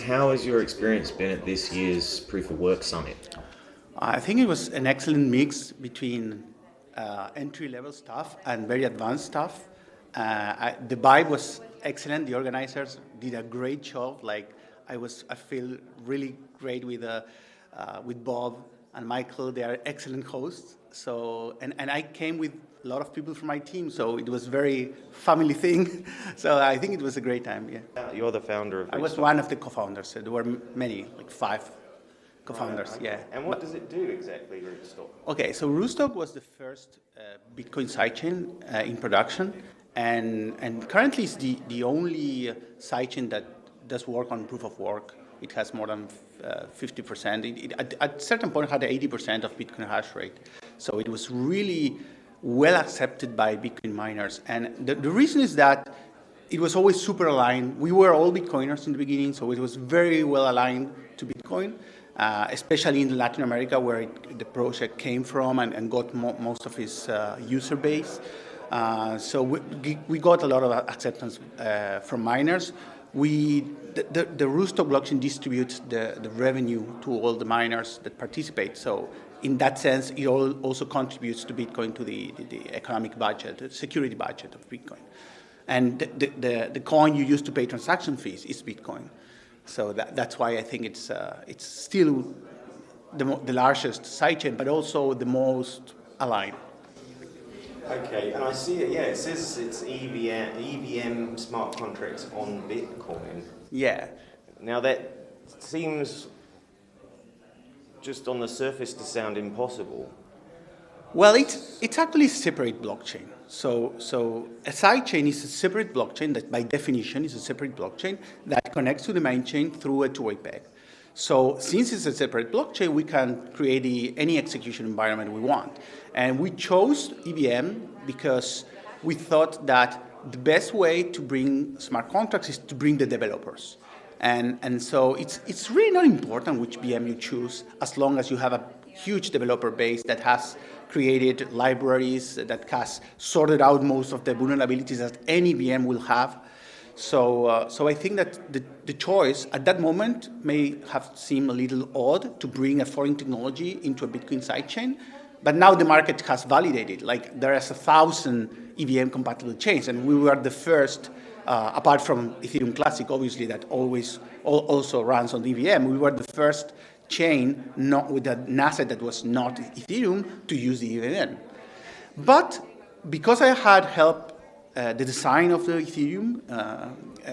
how has your experience been at this year's Proof of Work Summit? I think it was an excellent mix between entry-level stuff and very advanced stuff. The vibe was excellent. The organizers did a great job. I feel really great with Bob and Michael. They are excellent hosts. So and I came with a lot of people from my team, so it was very family thing. So I think it was a great time. Yeah. You're the founder of Rootstock. I was one of the co-founders. There were many, like 5 co-founders. Okay. Yeah. And what does it do exactly, Rootstock? Okay, so Rootstock was the first Bitcoin sidechain in production, and currently it's the only sidechain that does work on proof of work. It has more than 50%. At a certain point, it had 80% of Bitcoin hash rate. So it was really well accepted by Bitcoin miners. And the reason is that it was always super aligned. We were all Bitcoiners in the beginning, so it was very well aligned to Bitcoin. Especially in Latin America, where the project came from and got most of its user base. So we got a lot of acceptance from miners. The Rootstock blockchain distributes the revenue to all the miners that participate. So in that sense, it also contributes to Bitcoin, to the economic budget, the security budget of Bitcoin. And the coin you use to pay transaction fees is Bitcoin. So that's why I think it's still the largest sidechain, but also the most aligned. Okay, and I see it. Yeah, it says it's EVM smart contracts on Bitcoin. Yeah. Now that seems just on the surface to sound impossible. Well, it's actually a separate blockchain. So a sidechain is a separate blockchain that, by definition, is a separate blockchain that connects to the main chain through a two-way peg. So since it's a separate blockchain, we can create any execution environment we want. And we chose EVM because we thought that the best way to bring smart contracts is to bring the developers. And so it's really not important which VM you choose, as long as you have a huge developer base that has created libraries, that has sorted out most of the vulnerabilities that any VM will have. So I think that the choice at that moment may have seemed a little odd to bring a foreign technology into a Bitcoin sidechain, but now the market has validated. Like, there is 1,000 EVM compatible chains, and we were the first, apart from Ethereum Classic, obviously, that also runs on EVM. We were the first chain not with an asset that was not Ethereum to use the EVM. But because I had helped the design of the Ethereum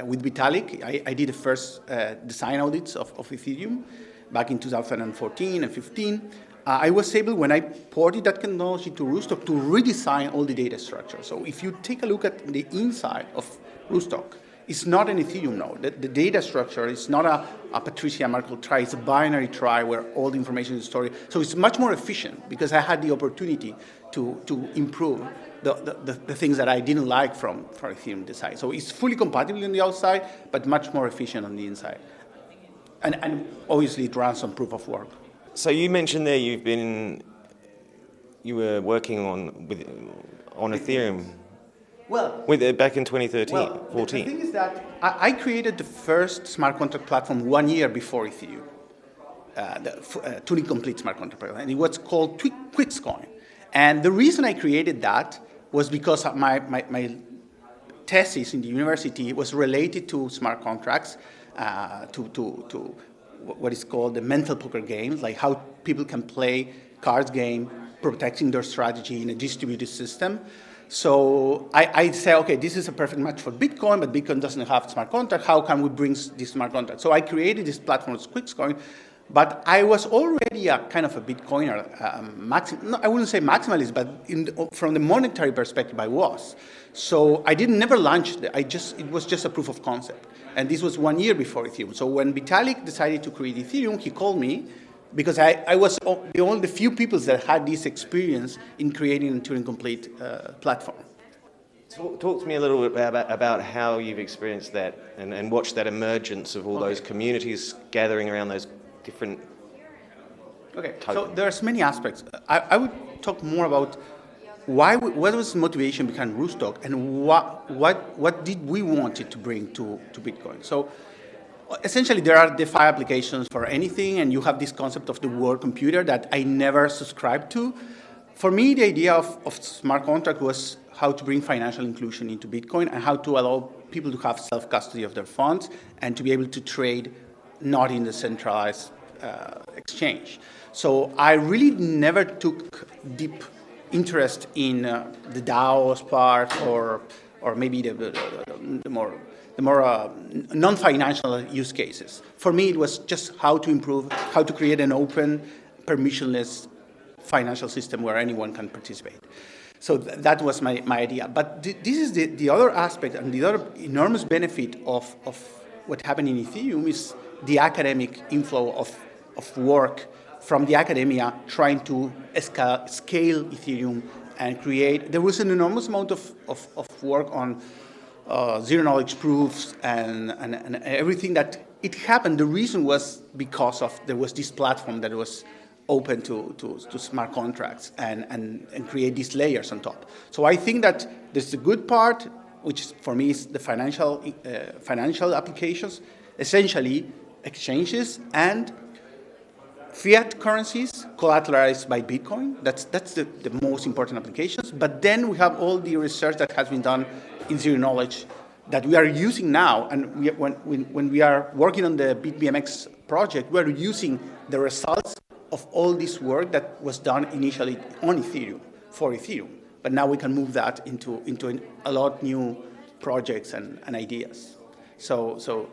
with Vitalik, I did the first design audits of Ethereum back in 2014 and 15. I was able, when I ported that technology to Rootstock, to redesign all the data structure. So if you take a look at the inside of Rootstock, it's not an Ethereum node. The data structure is not a Patricia Merkle trie, it's a binary trie where all the information is stored. So it's much more efficient because I had the opportunity to improve the things that I didn't like from Ethereum design. So it's fully compatible on the outside, but much more efficient on the inside. And obviously it runs on proof of work. So you mentioned there you were working on Ethereum. Well, back in 2013, 14. The thing is that I created the first smart contract platform 1 year before Ethereum, the Turing Complete smart contract platform, and it was called Quickscoin. And the reason I created that was because my thesis in the university was related to smart contracts, to what is called the mental poker games, like how people can play cards game, protecting their strategy in a distributed system. So I say, okay, this is a perfect match for Bitcoin, but Bitcoin doesn't have smart contract. How can we bring this smart contract? So I created this platform, Quickscoin, but I was already a kind of a Bitcoiner. I wouldn't say maximalist, but from the monetary perspective, I was. So I never launched it. It was just a proof of concept. And this was 1 year before Ethereum. So when Vitalik decided to create Ethereum, he called me, because I was the few people that had this experience in creating a Turing Complete platform. Talk to me a little bit about how you've experienced that and watched that emergence of all those communities gathering around those different tokens. So there's many aspects. I would talk more about what was the motivation behind Rootstock and what did we want it to bring to Bitcoin. So essentially, there are DeFi applications for anything, and you have this concept of the world computer that I never subscribed to. For me, the idea of smart contract was how to bring financial inclusion into Bitcoin and how to allow people to have self-custody of their funds and to be able to trade not in the centralized exchange. So I really never took deep interest in the DAOs part or maybe the more non-financial use cases. For me, it was just how to improve, how to create an open, permissionless financial system where anyone can participate. So that was my idea. But this is the other aspect, and the other enormous benefit of what happened in Ethereum is the academic inflow of work from the academia trying to scale Ethereum and create. There was an enormous amount of work on zero-knowledge proofs and everything that it happened. The reason was because there was this platform that was open to smart contracts and create these layers on top. So I think that there's the good part, which for me is the financial applications, essentially exchanges and fiat currencies collateralized by Bitcoin. That's the most important applications. But then we have all the research that has been done in zero knowledge that we are using now. And when we are working on the BitBMX project, we are using the results of all this work that was done initially on Ethereum, for Ethereum. But now we can move that into a lot new projects and ideas. So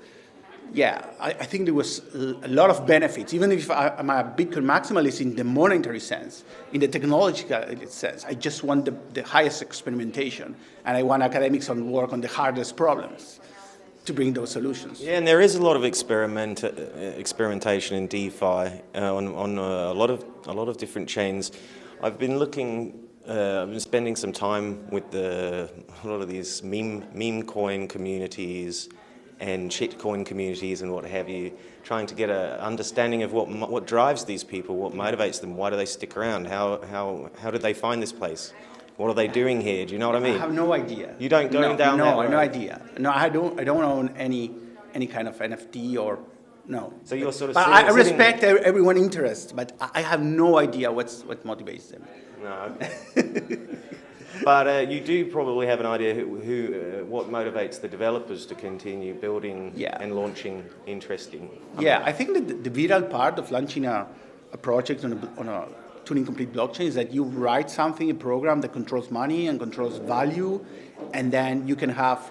yeah, I think there was a lot of benefits. Even if I'm a Bitcoin maximalist in the monetary sense, in the technological sense, I just want the highest experimentation, and I want academics to work on the hardest problems to bring those solutions. Yeah, and there is a lot of experimentation in DeFi on a lot of different chains. I've been spending some time with a lot of these meme coin communities and shitcoin communities and what have you, trying to get an understanding of what drives these people, what motivates them, why do they stick around, how did they find this place, what are they doing here? Do you know what I mean? I have no idea. You don't go down that road? No idea. No, I don't own any kind of NFT or no. So you're sort of. But I respect everyone's interest, but I have no idea what motivates them. No. But you do probably have an idea what motivates the developers to continue building and launching interesting. Yeah, I think that the vital part of launching a project on a Turing complete blockchain is that you write something, a program that controls money and controls value, and then you can have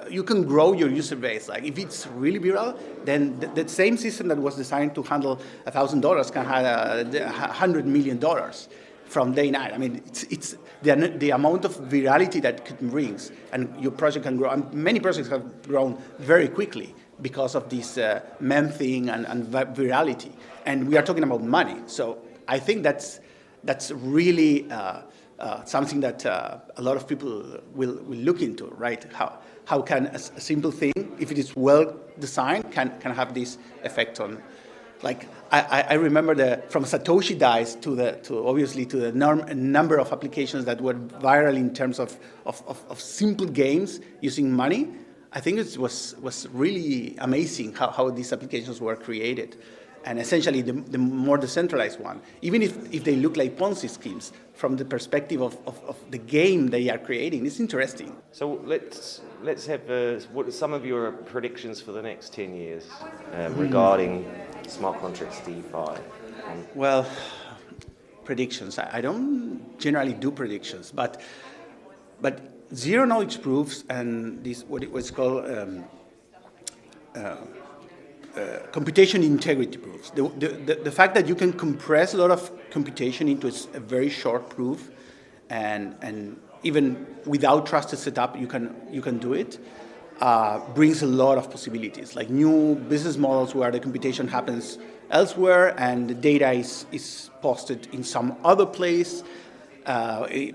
you can grow your user base. Like if it's really viral, then the same system that was designed to handle $1,000 can have $100 million from day 9. I mean, it's the amount of virality that it brings, and your project can grow. And many projects have grown very quickly because of this meme thing and virality. And we are talking about money, so I think that's really something that a lot of people will look into, right? How can a simple thing, if it is well designed, can have this effect on. Like I remember from Satoshi dice to obviously to the number of applications that were viral in terms of simple games using money. I think it was really amazing how these applications were created. And essentially the more decentralized one, even if they look like Ponzi schemes, from the perspective of the game they are creating, it's interesting. So let's have what are some of your predictions for the next 10 years regarding smart contracts, DeFi? Well, predictions. I don't generally do predictions, but zero knowledge proofs and this what it was called. Computation integrity proofs. The fact that you can compress a lot of computation into a very short proof, and even without trusted setup, you can do it. Brings a lot of possibilities, like new business models where the computation happens elsewhere and the data is posted in some other place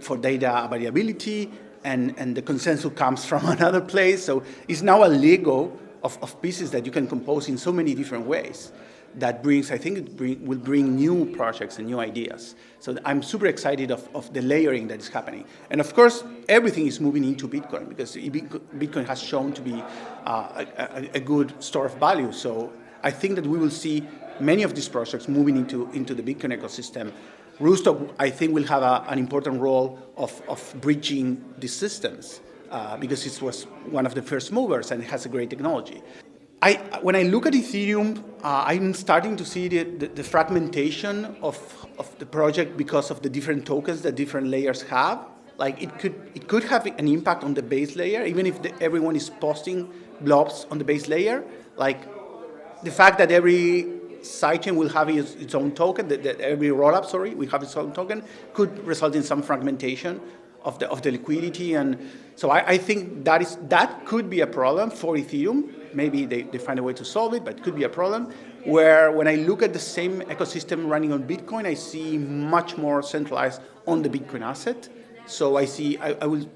for data variability, and the consensus comes from another place. So it's now a Lego of pieces that you can compose in so many different ways that brings, I think will bring new projects and new ideas. So I'm super excited of the layering that is happening. And of course, everything is moving into Bitcoin because Bitcoin has shown to be a good store of value. So I think that we will see many of these projects moving into the Bitcoin ecosystem. Rootstock, I think, will have an important role of bridging these systems because it was one of the first movers and it has a great technology. When I look at Ethereum, I'm starting to see the fragmentation of the project because of the different tokens that different layers have. Like it could have an impact on the base layer, even if everyone is posting blobs on the base layer. Like the fact that every sidechain will have its own token, that every rollup, will have its own token, could result in some fragmentation of the liquidity. And so I think that could be a problem for Ethereum. Maybe they find a way to solve it, but it could be a problem. Where when I look at the same ecosystem running on Bitcoin, I see much more centralized on the Bitcoin asset. So I will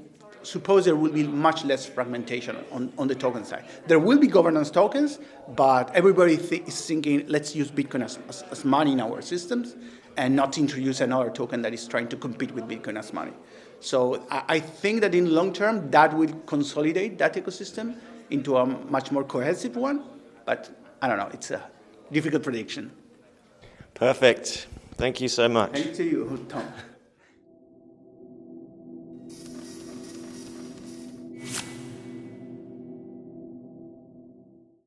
suppose there will be much less fragmentation on the token side. There will be governance tokens, but everybody is thinking, let's use Bitcoin as money in our systems and not introduce another token that is trying to compete with Bitcoin as money. So I think that in the long term, that will consolidate that ecosystem into a much more cohesive one, but I don't know, it's a difficult prediction. Perfect. Thank you so much. Thank you, Tom.